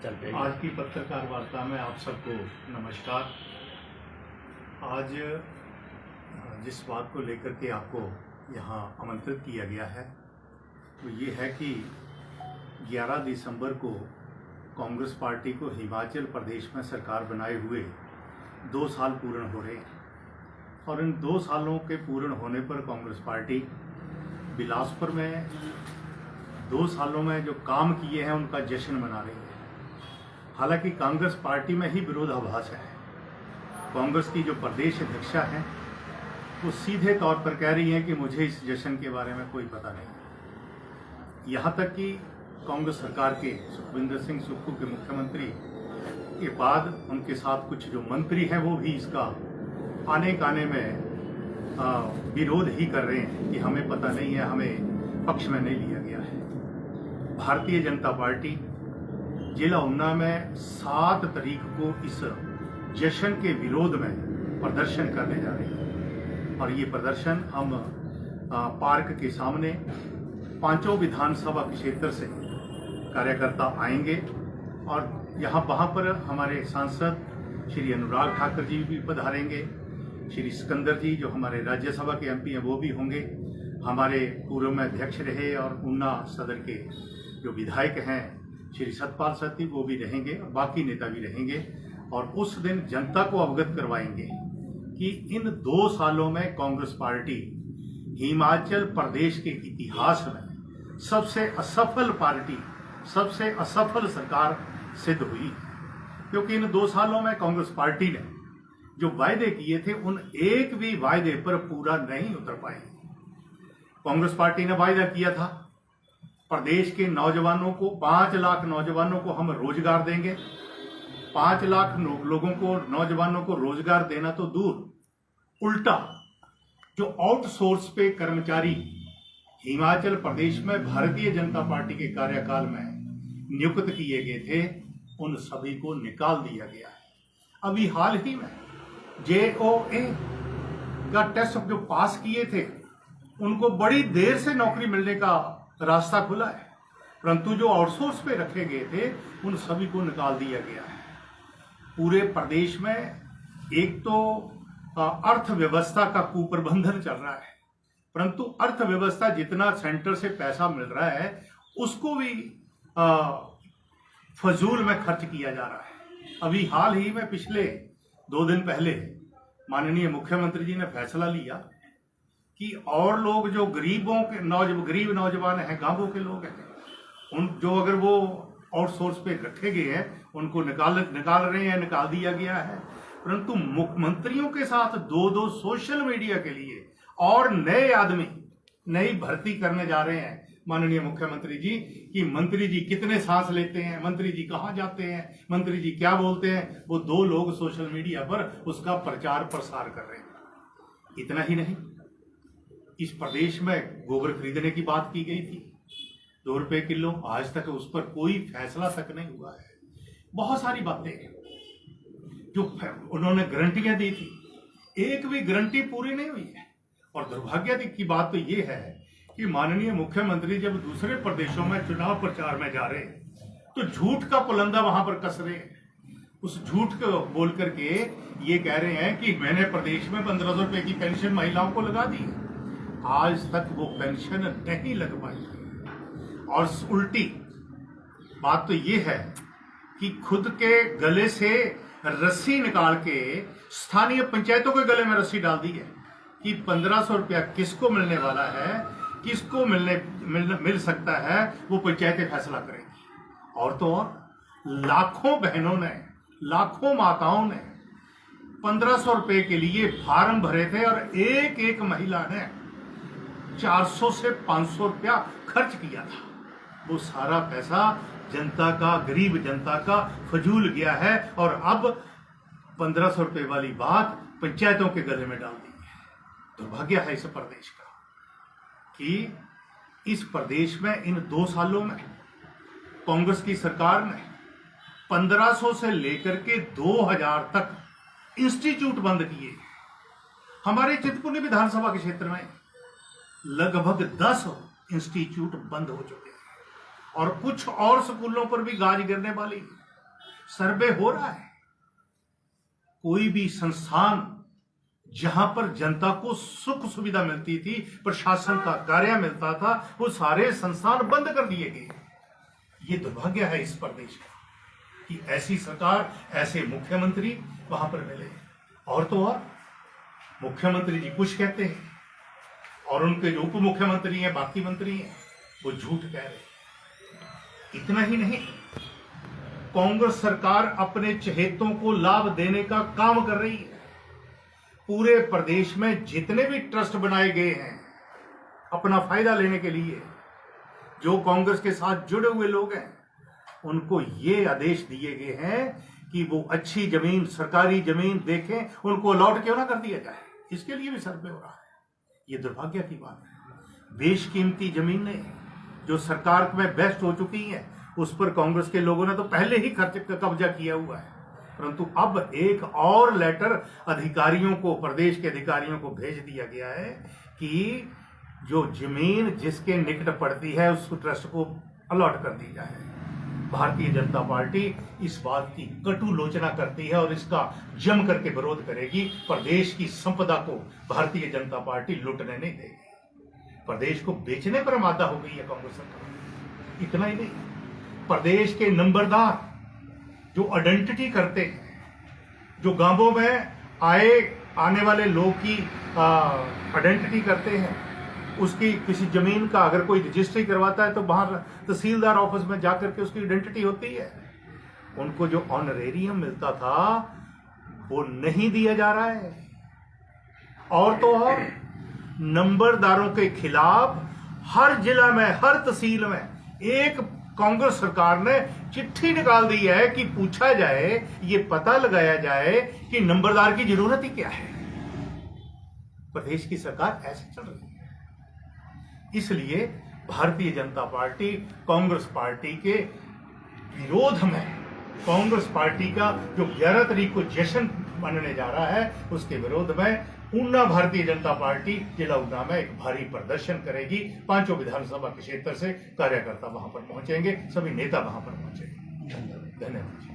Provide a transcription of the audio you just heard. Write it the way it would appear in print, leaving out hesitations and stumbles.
चल पे आज की पत्रकार वार्ता में आप सबको नमस्कार। आज जिस बात को लेकर के आपको यहाँ आमंत्रित किया गया है वो ये है कि 11 दिसंबर को कांग्रेस पार्टी को हिमाचल प्रदेश में सरकार बनाए हुए 2 साल पूर्ण हो रहे हैं और इन 2 सालों के पूर्ण होने पर कांग्रेस पार्टी बिलासपुर में 2 सालों में जो काम किए हैं उनका जश्न मना रही है। हालांकि कांग्रेस पार्टी में ही विरोधाभास है। कांग्रेस की जो प्रदेश अध्यक्षा हैं वो सीधे तौर पर कह रही हैं कि मुझे इस जश्न के बारे में कोई पता नहीं। यहाँ तक कि कांग्रेस सरकार के सुखविंदर सिंह सुक्खू के मुख्यमंत्री के बाद उनके साथ कुछ जो मंत्री हैं वो भी इसका आने में विरोध ही कर रहे हैं कि हमें पता नहीं है, हमें पक्ष में नहीं लिया गया है। भारतीय जनता पार्टी जिला ऊना में 7 तारीख को इस जश्न के विरोध में प्रदर्शन करने जा रही है और ये प्रदर्शन हम पार्क के सामने 5 विधानसभा क्षेत्र से कार्यकर्ता आएंगे और वहाँ पर हमारे सांसद श्री अनुराग ठाकुर जी भी पधारेंगे, श्री सिकंदर जी जो हमारे राज्यसभा के एमपी हैं वो भी होंगे, हमारे पूर्व में अध्यक्ष रहे और ऊना सदर के जो विधायक हैं श्री सतपाल सत्ती वो भी रहेंगे और बाकी नेता भी रहेंगे और उस दिन जनता को अवगत करवाएंगे कि इन 2 सालों में कांग्रेस पार्टी हिमाचल प्रदेश के इतिहास में सबसे असफल पार्टी, सबसे असफल सरकार सिद्ध हुई। क्योंकि इन 2 सालों में कांग्रेस पार्टी ने जो वायदे किए थे उन एक भी वायदे पर पूरा नहीं उतर पाए। कांग्रेस पार्टी ने वायदा किया था प्रदेश के नौजवानों को 5 लाख नौजवानों को हम रोजगार देंगे। 5 लाख लोगों को, नौजवानों को रोजगार देना तो दूर, उल्टा जो आउटसोर्स पे कर्मचारी हिमाचल प्रदेश में भारतीय जनता पार्टी के कार्यकाल में नियुक्त किए गए थे उन सभी को निकाल दिया गया है। अभी हाल ही में JOA का टेस्ट जो पास किए थे उनको बड़ी देर से नौकरी मिलने का रास्ता खुला है, परंतु जो आउटसोर्स पे रखे गए थे उन सभी को निकाल दिया गया है। पूरे प्रदेश में एक तो अर्थव्यवस्था का कुप्रबंधन चल रहा है, परंतु अर्थव्यवस्था जितना सेंटर से पैसा मिल रहा है उसको भी फजूल में खर्च किया जा रहा है। अभी हाल ही में पिछले 2 दिन पहले माननीय मुख्यमंत्री जी ने फैसला लिया कि और लोग जो गरीब नौजवान हैं, गांवों के लोग हैं, उन जो अगर वो आउटसोर्स पे रखे गए हैं उनको निकाल रहे हैं, निकाल दिया गया है। परंतु मुख्यमंत्रियों के साथ 2 सोशल मीडिया के लिए और नए आदमी नई भर्ती करने जा रहे हैं माननीय मुख्यमंत्री जी कि मंत्री जी कितने सांस लेते हैं, मंत्री जी कहाँ जाते हैं, मंत्री जी क्या बोलते हैं। वो 2 लोग सोशल मीडिया पर उसका प्रचार प्रसार कर रहे हैं। इतना ही नहीं, इस प्रदेश में गोबर खरीदने की बात की गई थी, 2 रुपए किलो, आज तक उस पर कोई फैसला तक नहीं हुआ है। बहुत सारी बातें जो उन्होंने गारंटियां दी थी, एक भी गारंटी पूरी नहीं हुई है। और दुर्भाग्य की बात तो ये है कि माननीय मुख्यमंत्री जब दूसरे प्रदेशों में चुनाव प्रचार में जा रहे हैं तो झूठ का पुलंदा वहां पर कस रहे हैं। उस झूठ को बोल करके ये कह रहे हैं कि मैंने प्रदेश में 1500 रुपए की पेंशन महिलाओं को लगा दी। आज तक वो पेंशन नहीं लग पाई। और उल्टी बात तो ये है कि खुद के गले से रस्सी निकाल के स्थानीय पंचायतों के गले में रस्सी डाल दी है कि 1500 रुपया किसको मिलने वाला है, किसको मिल सकता है, वो पंचायतें फैसला करेंगी। और तो और लाखों बहनों ने, लाखों माताओं ने 1500 रुपए के लिए फार्म भरे थे और एक महिला ने 400 से 500 रुपया खर्च किया था। वो सारा पैसा जनता का, गरीब जनता का फजूल गया है और अब 1500 रुपए वाली बात पंचायतों के गले में डाल दी है। दुर्भाग्य है इस प्रदेश का कि इस प्रदेश में इन 2 सालों में कांग्रेस की सरकार ने 1500 से लेकर के 2000 तक इंस्टीट्यूट बंद किए। हमारे चिंतपूर्णी विधानसभा के क्षेत्र में लगभग 10 इंस्टीट्यूट बंद हो चुके हैं और कुछ और स्कूलों पर भी गाज गिरने वाली है। सर्वे हो रहा है। कोई भी संस्थान जहां पर जनता को सुख सुविधा मिलती थी, प्रशासन का कार्य मिलता था, वो सारे संस्थान बंद कर दिए गए। ये दुर्भाग्य है इस प्रदेश का कि ऐसी सरकार, ऐसे मुख्यमंत्री वहां पर मिले। और तो और मुख्यमंत्री जी कुछ कहते हैं और उनके जो उप मुख्यमंत्री हैं, बाकी मंत्री हैं, वो झूठ कह रहे हैं। इतना ही नहीं, कांग्रेस सरकार अपने चहेतों को लाभ देने का काम कर रही है। पूरे प्रदेश में जितने भी ट्रस्ट बनाए गए हैं अपना फायदा लेने के लिए, जो कांग्रेस के साथ जुड़े हुए लोग हैं, उनको ये आदेश दिए गए हैं कि वो अच्छी जमीन, सरकारी जमीन देखें, उनको अलॉट क्यों ना कर दिया जाए। इसके लिए भी सर्वे हो रहा है। ये दुर्भाग्य की बात है। बेशकीमती जमीनें जो सरकार में बेस्ट हो चुकी हैं, उस पर कांग्रेस के लोगों ने तो पहले ही कब्जा किया हुआ है। परंतु अब एक और लेटर अधिकारियों को, प्रदेश के अधिकारियों को भेज दिया गया है कि जो जमीन जिसके निकट पड़ती है उस ट्रस्ट को अलॉट कर दी जाए। भारतीय जनता पार्टी इस बात की कटु लोचना करती है और इसका जम करके विरोध करेगी। प्रदेश की संपदा को भारतीय जनता पार्टी लूटने नहीं देगी। प्रदेश को बेचने पर आमादा हो गई है कांग्रेस सरकार। इतना ही नहीं, प्रदेश के नंबरदार जो आइडेंटिटी करते हैं, जो गांवों में आने वाले लोग की आइडेंटिटी करते हैं, उसकी किसी जमीन का अगर कोई रजिस्ट्री करवाता है तो बाहर तहसीलदार ऑफिस में जाकर के उसकी आइडेंटिटी होती है। उनको जो ऑनरेरियम मिलता था वो नहीं दिया जा रहा है। और तो और नंबरदारों के खिलाफ हर जिला में, हर तहसील में एक कांग्रेस सरकार ने चिट्ठी निकाल दी है कि पूछा जाए, ये पता लगाया जाए कि नंबरदार की जरूरत ही क्या है। प्रदेश की सरकार ऐसे चल रही है। इसलिए भारतीय जनता पार्टी कांग्रेस पार्टी के विरोध में, कांग्रेस पार्टी का जो 11 तारीख को जश्न मनने जा रहा है, उसके विरोध में ऊना भारतीय जनता पार्टी जिला ऊना में एक भारी प्रदर्शन करेगी। 5 विधानसभा के क्षेत्र से कार्यकर्ता वहां पर पहुंचेंगे, सभी नेता वहां पर पहुंचेंगे। धन्यवाद।